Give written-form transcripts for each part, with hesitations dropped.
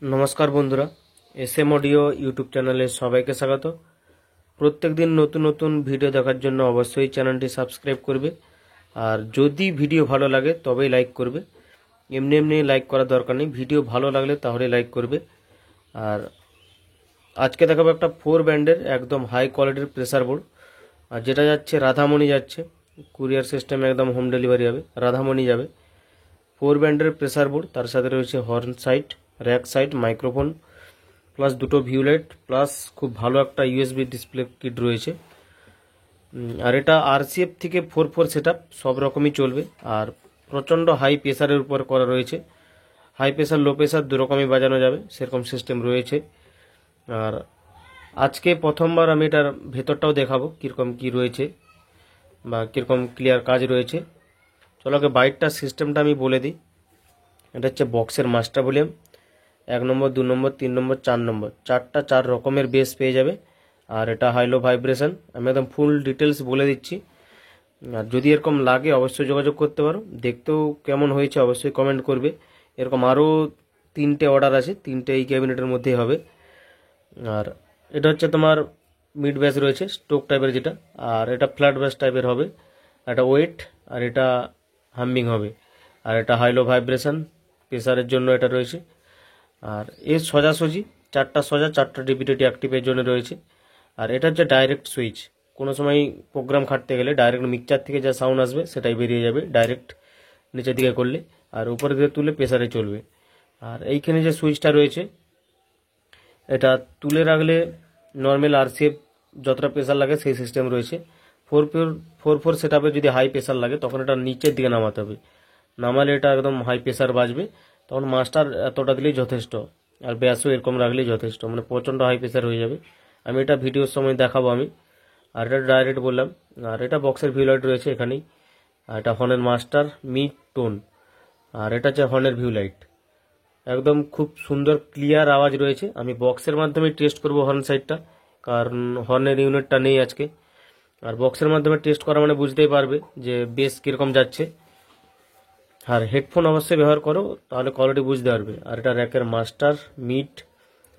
নমস্কার বন্ধুরা, SM audio YouTube চ্যানেলে সবাইকে স্বাগত। প্রত্যেকদিন নতুন নতুন ভিডিও দেখার জন্য অবশ্যই চ্যানেলটি সাবস্ক্রাইব করবে, আর যদি ভিডিও ভালো লাগে তবেই লাইক করবে। এমনি এমনি লাইক করার দরকার নেই, ভিডিও ভালো লাগলে তাহলে লাইক করবে। আর আজকে দেখাবো একটা 4 ব্যান্ডের একদম হাই কোয়ালিটির প্রেসার বোর্ড, আর যেটা যাচ্ছে রাধামণি যাচ্ছে, কুরিয়ার সিস্টেমে একদম হোম ডেলিভারি হবে, রাধামণি যাবে। 4 ব্যান্ডের প্রেসার বোর্ড, তার সাথে রয়েছে horn site, rack site, microphone, plus দুটো ভিউলাইট, প্লাস খুব ভালো একটা ইউএসবি ডিসপ্লে কিট রয়েছে। আর এটা আরসিএফ থেকে 4 সেট আপ, সব রকমই চলবে। আর প্রচণ্ড হাই প্রেসারের উপর করা রয়েছে, হাই প্রেসার লো প্রেসার দু রকমই বাজানো যাবে সেরকম সিস্টেম রয়েছে। আর আজকে প্রথমবার আমি এটার ভেতরটাও দেখাবো কীরকম কী রয়েছে বা কীরকম ক্লিয়ার কাজ রয়েছে। চলো আগে বাইকটার সিস্টেমটা আমি বলে দিই। এটা হচ্ছে বক্সের মাস্টার ভলিউম, 1 নম্বর, 2 নম্বর, 3 নম্বর, 4 নম্বর, 4 রকমের বেস পেয়ে যাবে। আর এটা হাইলো ভাইব্রেশন, আমি একদম ফুল ডিটেলস বলে দিচ্ছি। আর যদি এরকম লাগে অবশ্যই যোগাযোগ করতে পারো। দেখতেও কেমন হয়েছে অবশ্যই কমেন্ট করবে। এরকম আরও 3টে অর্ডার আছে, 3টে এই ক্যাবিনেটের মধ্যেই হবে। আর এটা হচ্ছে তোমার মিড ব্যাস রয়েছে, স্টোক টাইপের যেটা, আর এটা ফ্ল্যাট ব্যাস টাইপের হবে। এটা ওয়েট, আর এটা হামিং হবে। আর এটা হাইলো ভাইব্রেশন, প্রেসারের জন্য এটা রয়েছে। আর এর সোজাসুজি 4টা সোজা, 4টা ডিপিটিটি অ্যাক্টিভের জন্য রয়েছে। আর এটা হচ্ছে ডাইরেক্ট সুইচ, কোনো সময় প্রোগ্রাম খাটতে গেলে ডাইরেক্ট মিক্সচার থেকে যা সাউন্ড আসবে সেটাই বেরিয়ে যাবে ডাইরেক্ট নিচের দিকে করলে, আর উপরের দিকে তুলে প্রেসারে চলবে। আর এইখানে যে সুইচটা রয়েছে, এটা তুলে রাখলে নর্মাল আরসিএফ যতটা প্রেসার লাগে সেই সিস্টেম রয়েছে। 4 সেট আপে যদি হাই প্রেসার লাগে তখন এটা নিচের দিকে নামাতে হবে, নামালে এটা একদম হাই প্রেসার বাজবে। তখন মাস্টার এতটা দিলেই যথেষ্ট, আর ব্যাসও এরকম রাখলেই যথেষ্ট, মানে প্রচণ্ড হাই প্রেসার হয়ে যাবে। আমি এটা ভিডিওর সময় দেখাবো আমি। আর এটা ডাইরেক্ট বললাম। আর এটা বক্সের ভিউ লাইট রয়েছে এখানেই। আর এটা হর্নের মাস্টার, মিড, টোন। আর এটা হচ্ছে হর্নের ভিউ লাইট, একদম খুব সুন্দর ক্লিয়ার আওয়াজ রয়েছে। আমি বক্সের মাধ্যমে টেস্ট করব হর্ন সাইডটা, কারণ হর্নের ইউনিটটা নেই আজকে। আর বক্সের মাধ্যমে টেস্ট করা মানে বুঝতেই পারবে যে বেস কীরকম যাচ্ছে। আর হেডফোন অবশ্যই ব্যবহার করো, তাহলে কোয়ালিটি বুঝতে পারবে। আর এটা র্যাকের মাস্টার, মিড।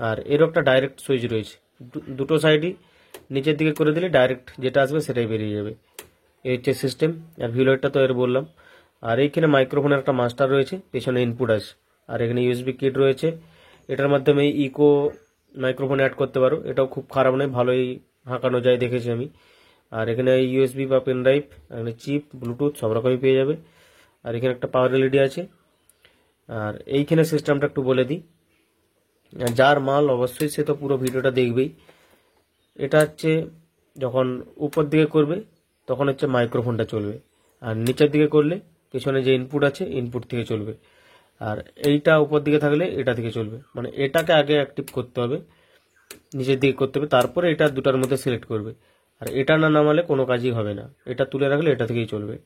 আর এরও একটা ডাইরেক্ট সুইচ রয়েছে, দুটো সাইডই নিচের দিকে করে দিলে ডাইরেক্ট যেটা আসবে সেটাই বেরিয়ে যাবে। এই হচ্ছে সিস্টেম। আর ভিউলাইটটা তো এর বললাম। আর এইখানে মাইক্রোফোনের একটা মাস্টার রয়েছে, পেছনে ইনপুট আছে। আর এখানে ইউএসবি কিট রয়েছে, এটার মাধ্যমে ইকো মাইক্রোফোন অ্যাড করতে পারো, এটাও খুব খারাপ নয়, ভালোই হাঁকানো যায় দেখেছি আমি। আর এখানে ইউএসবি বা পেন ড্রাইভ, এখানে চিপ, ব্লুটুথ সব রকমই পেয়ে যাবে। আর এখানে একটা পাওয়ার এলইডি আছে। আর এইখানে সিস্টেমটা একটু বলে দিই, যার মাল অবশ্যই সে তো পুরো ভিডিওটা দেখবেই। এটা হচ্ছে যখন উপর দিকে করবে তখন হচ্ছে মাইক্রোফোনটা চলবে, আর নিচের দিকে করলে পেছনে যে ইনপুট আছে ইনপুট থেকে চলবে। আর এইটা উপর দিকে থাকলে এটা থেকে চলবে, মানে এটাকে আগে অ্যাক্টিভ করতে হবে, নিচের দিকে করতে হবে, তারপরে এটা দুটার মধ্যে সিলেক্ট করবে। আর এটা না নামালে কোনো কাজই হবে না, এটা তুলে রাখলে এটা থেকেই চলবে।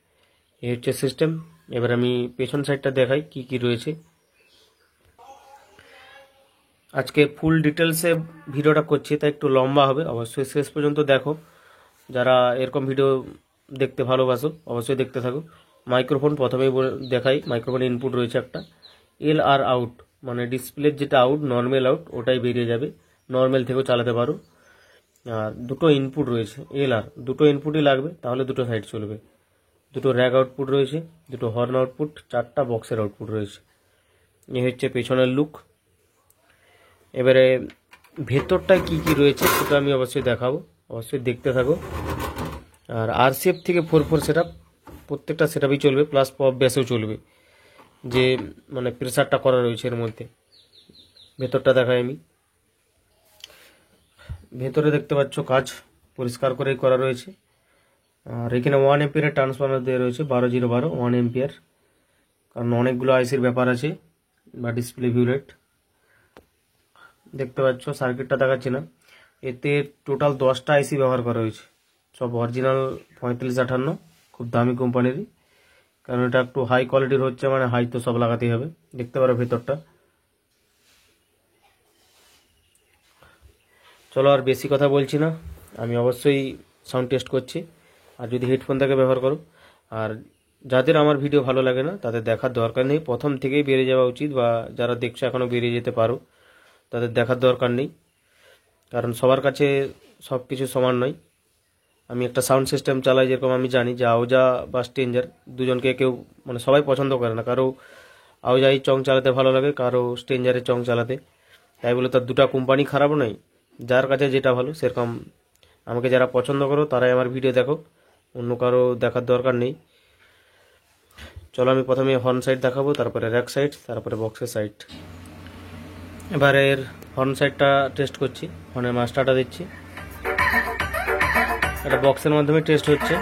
এই হচ্ছে সিস্টেম। এবার আমি পেছন সাইডটা দেখাই কি কি রয়েছে। আজকে ফুল ডিটেলসে ভিডিওটা করছি, তাই একটু লম্বা হবে, অবশ্যই শেষ পর্যন্ত দেখো। যারা এরকম ভিডিও দেখতে ভালোবাসো অবশ্যই দেখতে থাকো। মাইক্রোফোন প্রথমেই দেখাই। মাইক্রোফোন ইনপুট রয়েছে একটা, এল আর আউট, মানে ডিসপ্লের যেটা আউট, নর্মাল আউট, ওটাই বেরিয়ে যাবে, নর্মাল থেকেও চালাতে পারো। আর দুটো ইনপুট রয়েছে, এল আর, দুটো ইনপুটই লাগবে, তাহলে দুটো সাইড চলবে। দুটো র্যাক আউটপুট রয়েছে, দুটো হর্ন আউটপুট, 4টা বক্সের আউটপুট রয়েছে। এই হচ্ছে পেছনের লুক। এবারে ভেতরটায় কি কি রয়েছে সেটা আমি অবশ্যই দেখাবো, অবশ্যই দেখতে থাকো। আর আরসিএফ থেকে 4 সেট আপ, প্রত্যেকটা সেট আপই চলবে, প্লাস পপ ব্যাসও চলবে, যে মানে প্রেসারটা করা রয়েছে এর মধ্যে। ভেতরটা দেখাই আমি। ভেতরে দেখতে পাচ্ছ কাজ পরিষ্কার করেই করা রয়েছে। আর এখানে 1 এম্পিয়ারের ট্রান্সফরমার দেওয়া রয়েছে, 12012 1 এম্পিয়ার, কারণ অনেকগুলো আইসির ব্যাপার আছে, বা ডিসপ্লে ভিউলেট দেখতে পাচ্ছ। সার্কিটটা দেখাচ্ছি না, এতে টোটাল 10টা আইসি ব্যবহার করা হয়েছে, সব অরিজিনাল 3558, খুব দামি কোম্পানিরই, কারণ এটা একটু হাই কোয়ালিটির হচ্ছে, মানে হাই তো সব লাগাতেই হবে। দেখতে পারো ভেতরটা। চলো আর বেশি কথা বলছি না, আমি অবশ্যই সাউন্ড টেস্ট করছি। আর যদি হেডফোন থেকে ব্যবহার করো, আর যাদের আমার ভিডিও ভালো লাগে না তাদের দেখার দরকার নেই, প্রথম থেকেই বেরিয়ে যাওয়া উচিত, বা যারা দেখছো এখনও বেরিয়ে যেতে পারো, তাদের দেখার দরকার নেই, কারণ সবার কাছে সব কিছু সমান নয়। আমি একটা সাউন্ড সিস্টেম চালাই, যেরকম আমি জানি যে আউজা বা স্ট্রেঞ্জার দুজনকে কেউ মানে সবাই পছন্দ করে না, কারো আউজাই চং চালাতে ভালো লাগে, কারো স্ট্রেঞ্জারের চং চালাতে। তাই বলে তার দুটা কোম্পানি খারাপ নয়, যার কাছে যেটা ভালো। সেরকম আমাকে যারা পছন্দ করো তারাই আমার ভিডিও দেখো, অন্য কারো দেখার দরকার নেই। চলো আমি প্রথমে হর্ন সাইড দেখাবো, তারপরে র্যাক সাইড, তারপরে বক্সের সাইড। এবারে এর হর্ন সাইডটা টেস্ট করছি, হর্নের মাস্টারটা দিচ্ছি। এটা বক্সের মাধ্যমে টেস্ট হচ্ছে।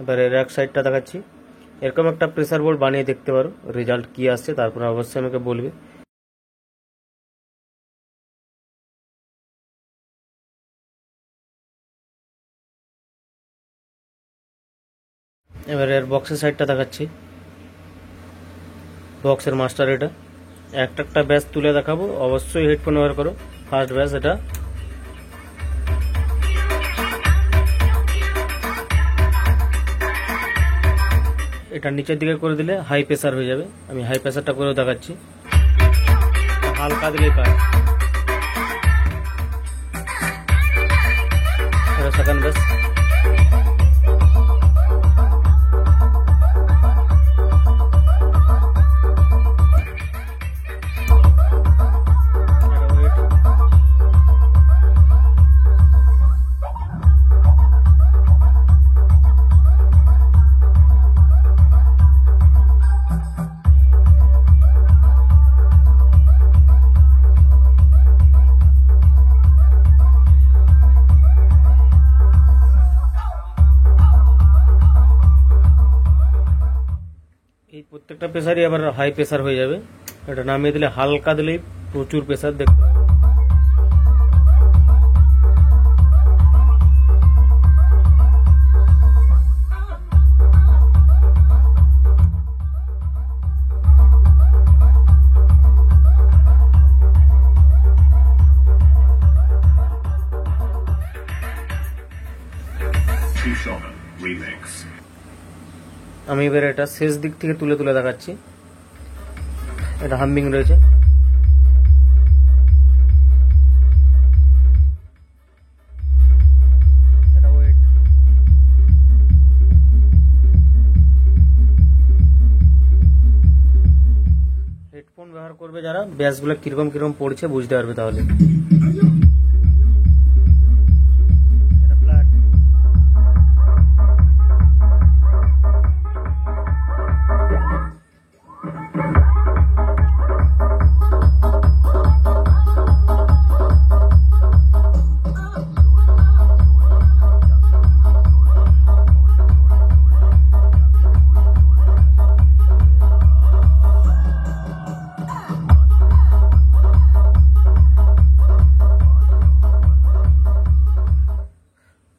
এবারে র্যাক সাইডটা দেখাচ্ছি। এরকম একটা প্রেসার বোর্ড বানিয়ে দেখতে পারো, রেজাল্ট কি আসছে তারপরে অবশ্যই আমাকে বলবে। এবারে এর বক্সের সাইডটা দেখাচ্ছি। বক্সের মাস্টার এটা, একটা একটা ব্যাস তুলে দেখাবো, অবশ্যই হেডফোন ব্যবহার করো। ফার্স্ট ব্যাস এটা, এটা নিচের দিকে করে দিলে হাই প্রেসার হয়ে যাবে। আমি হাই প্রেসারটা করেও দেখাচ্ছি, হালকা দিলে কাজ। সেকেন্ড ব্যাস, এই প্রত্যেকটা প্রেসারই আবার হাই প্রেসার হয়ে যাবে। এটা নামিয়ে দিলে হালকা দিলেই প্রচুর প্রেসার দেখতে পাবে। আমি এবার এটা শেষ দিক থেকে তুলে তুলে দেখাচ্ছি। এটা হামিং রয়েছে, এটা ওয়েট। হেডফোন ব্যবহার করবে যারা, ব্যাসগুলো কিরকম কিরকম পড়ছে বুঝতে পারবে তাহলে।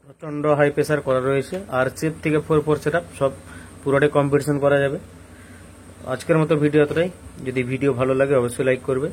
প্রচন্ড হাই প্রেসার করা রয়েছে, আর চেপ থেকে 4 সেটআপ সব পুরোটাই কম্পিটিশন করা যাবে। আজকের মতো ভিডিও এতটাই। যদি ভিডিও ভালো লাগে অবশ্যই লাইক করবে।